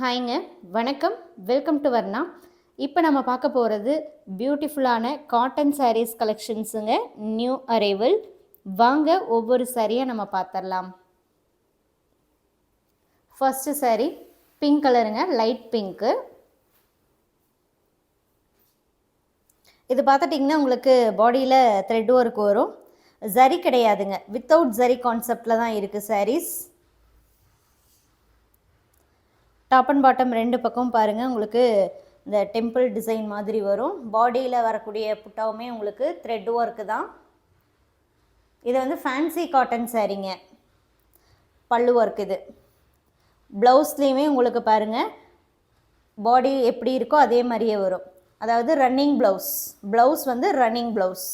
ஹாய்ங்க, வணக்கம். Welcome to Varna. இப்போ நம்ம பார்க்க போகிறது பியூட்டிஃபுல்லான காட்டன் சாரீஸ் கலெக்ஷன்ஸுங்க. New arrival. வாங்க ஒவ்வொரு சாரியாக நம்ம பார்த்துடலாம். ஃபர்ஸ்ட் சாரீ பிங்க் கலருங்க, லைட் பிங்க்கு. இது பார்த்துட்டிங்கன்னா உங்களுக்கு பாடியில் த்ரெட் ஒர்க் வரும். ஜரி கிடையாதுங்க, வித்தவுட் ஜரி கான்செப்டில் தான் இருக்குது சாரீஸ். டாப் அண்ட் பாட்டம் ரெண்டு பக்கம் பாருங்கள், உங்களுக்கு இந்த டெம்பிள் டிசைன் மாதிரி வரும். பாடியில் வரக்கூடிய புட்டாவுமே உங்களுக்கு த்ரெட் ஒர்க்கு தான். இது வந்து ஃபேன்சி காட்டன் சாரீங்க. பல்லு ஒர்க் இது. ப்ளவுஸ்லேயுமே உங்களுக்கு பாருங்கள் பாடி எப்படி இருக்கோ அதே மாதிரியே வரும். அதாவது ரன்னிங் ப்ளவுஸ். ப்ளவுஸ் வந்து ரன்னிங் ப்ளவுஸ்.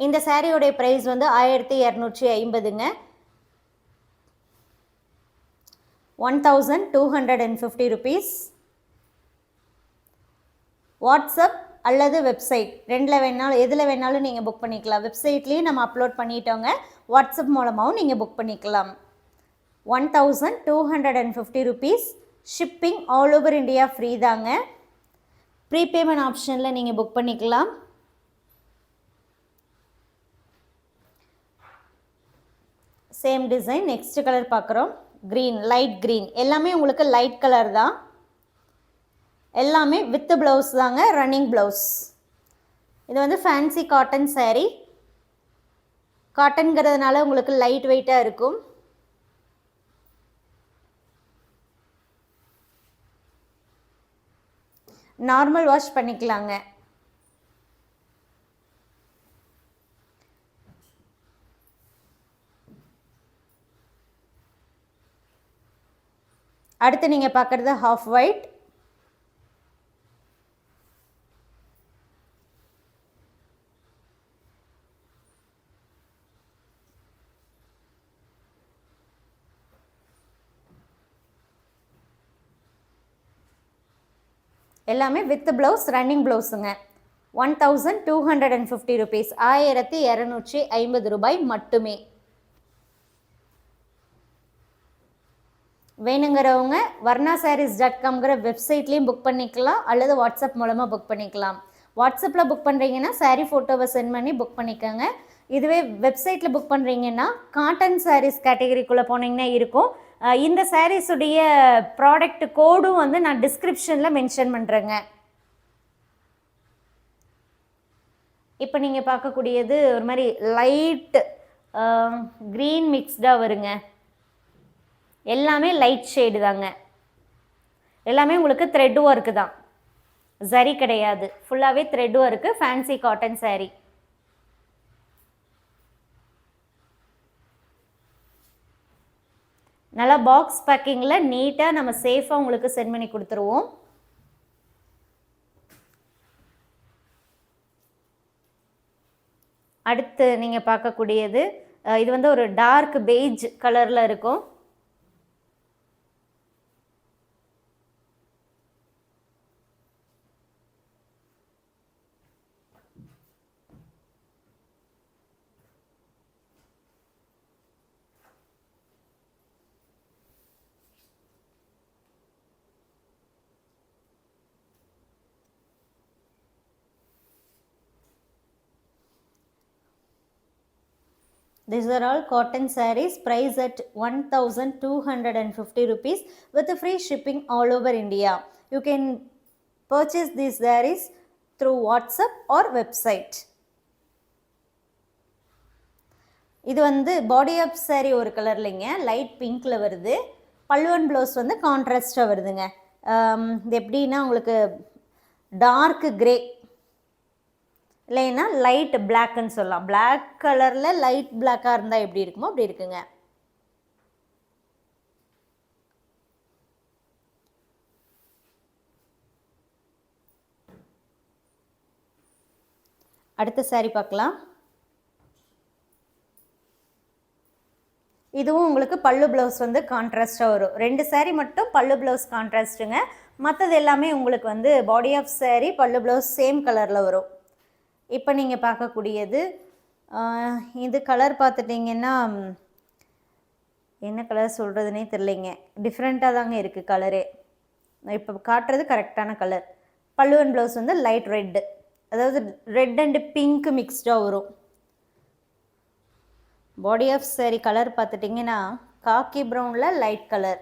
இந்த சாரியோடைய ப்ரைஸ் வந்து 1250ங்க. 1250 ருபீஸ். வாட்ஸ்அப் அல்லது வெப்சைட் ரெண்டில் வேணாலும் எதில் வேணாலும் நீங்கள் புக் பண்ணிக்கலாம். வெப்சைட்லேயும் நம்ம அப்லோட் பண்ணிட்டோங்க, வாட்ஸ்அப் மூலமாகவும் நீங்கள் புக் பண்ணிக்கலாம். 1250 rupees. Shipping all over India free தாங்க. ப்ரீபேமெண்ட் ஆப்ஷனில் நீங்கள் புக் பண்ணிக்கலாம். Same design. நெக்ஸ்ட் கலர் பார்க்குறோம், க்ரீன், லைட் க்ரீன். எல்லாமே உங்களுக்கு லைட் கலர் தான். எல்லாமே வித் ப்ளவுஸ் தாங்க, ரன்னிங் ப்ளவுஸ். இது வந்து ஃபேன்சி காட்டன் சாரீ. காட்டன்கிறதுனால உங்களுக்கு லைட் வெயிட்டாக இருக்கும். நார்மல் வாஷ் பண்ணிக்கலாங்க. அடுத்து நீங்கள் பார்க்குறது ஹாஃப் ஒயிட். எல்லாமே வித் ப்ளவுஸ், ரன்னிங் ப்ளவுஸுங்க. 1250 ருபீஸ். 1250 ரூபாய் மட்டுமே. வேணுங்கிறவங்க varnasarees.comங்கிற வெப்சைட்லேயும் புக் பண்ணிக்கலாம், அல்லது வாட்ஸ்அப் மூலமாக புக் பண்ணிக்கலாம். வாட்ஸ்அப்பில் புக் பண்ணுறீங்கன்னா சாரீ ஃபோட்டோவை சென்ட் பண்ணி புக் பண்ணிக்கோங்க. இதுவே வெப்சைட்டில் புக் பண்ணுறீங்கன்னா காட்டன் சாரீஸ் கேட்டகரிக்குள்ளே போனீங்கன்னா இருக்கும். இந்த சாரீஸுடைய ப்ராடக்ட் கோடும் வந்து நான் டிஸ்கிரிப்ஷனில் மென்ஷன் பண்ணுறேங்க. இப்போ நீங்கள் பார்க்கக்கூடியது ஒரு மாதிரி லைட் க்ரீன் மிக்ஸ்டாக வருங்க. எல்லாமே லைட் ஷேடு தாங்க. எல்லாமே உங்களுக்கு த்ரெட் ஒர்க்கு தான், ஜரி கிடையாது. ஃபுல்லாகவே thread work. Fancy cotton sari. நல்லா பாக்ஸ் பேக்கிங்கில் நீட்டாக நம்ம சேஃபாக உங்களுக்கு சென்ட் பண்ணி கொடுத்துருவோம். அடுத்து நீங்கள் பார்க்கக்கூடியது இது வந்து ஒரு டார்க் பெய்ஜ் கலரில் இருக்கும். These are all cotton sarees, price at 1250 rupees with free shipping all over India. You can purchase these sarees through WhatsApp or website. இது வந்து பாடி ஆஃப் சாரீ ஒரு கலர்லைங்க, லைட் பிங்க்கில் வருது. பல்லுவன் ப்ளவுஸ் வந்து கான்ட்ராஸ்டாக வருதுங்க. இது எப்படின்னா உங்களுக்கு டார்க் கிரே இல்லைன்னா லைட் பிளாக்ன்னு சொல்லலாம். பிளாக் கலரில் லைட் பிளாக்காக இருந்தால் எப்படி இருக்குமோ அப்படி இருக்குங்க. அடுத்த சாரீ பார்க்கலாம். இதுவும் உங்களுக்கு பல்லு ப்ளவுஸ் வந்து கான்ட்ராஸ்டாக வரும். ரெண்டு சாரீ மட்டும் பல்லு ப்ளவுஸ் கான்ட்ராஸ்ட்டுங்க. மற்றது எல்லாமே உங்களுக்கு வந்து பாடி ஆஃப் சாரீ, பல்லு ப்ளவுஸ் சேம் கலரில் வரும். இப்போ நீங்கள் பார்க்கக்கூடியது இது கலர் பார்த்துட்டிங்கன்னா என்ன கலர் சொல்கிறதுனே தெரிலைங்க, டிஃப்ரெண்ட்டாக தாங்க இருக்குது கலரே. இப்போ காட்டுறது கரெக்டான கலர். பல்லு அண்ட் ப்ளவுஸ் வந்து லைட் ரெட்டு, அதாவது ரெட் அண்டு பிங்க் மிக்ஸ்டாக வரும். பாடி ஆஃப் saree கலர் பார்த்துட்டிங்கன்னா காக்கி ப்ரௌனில் லைட் கலர்.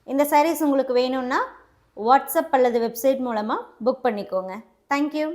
இந்த sarees உங்களுக்கு வேணும்னா வாட்ஸ்அப் அல்லது வெப்சைட் மூலமாக புக் பண்ணிக்கோங்க. தேங்க்யூ.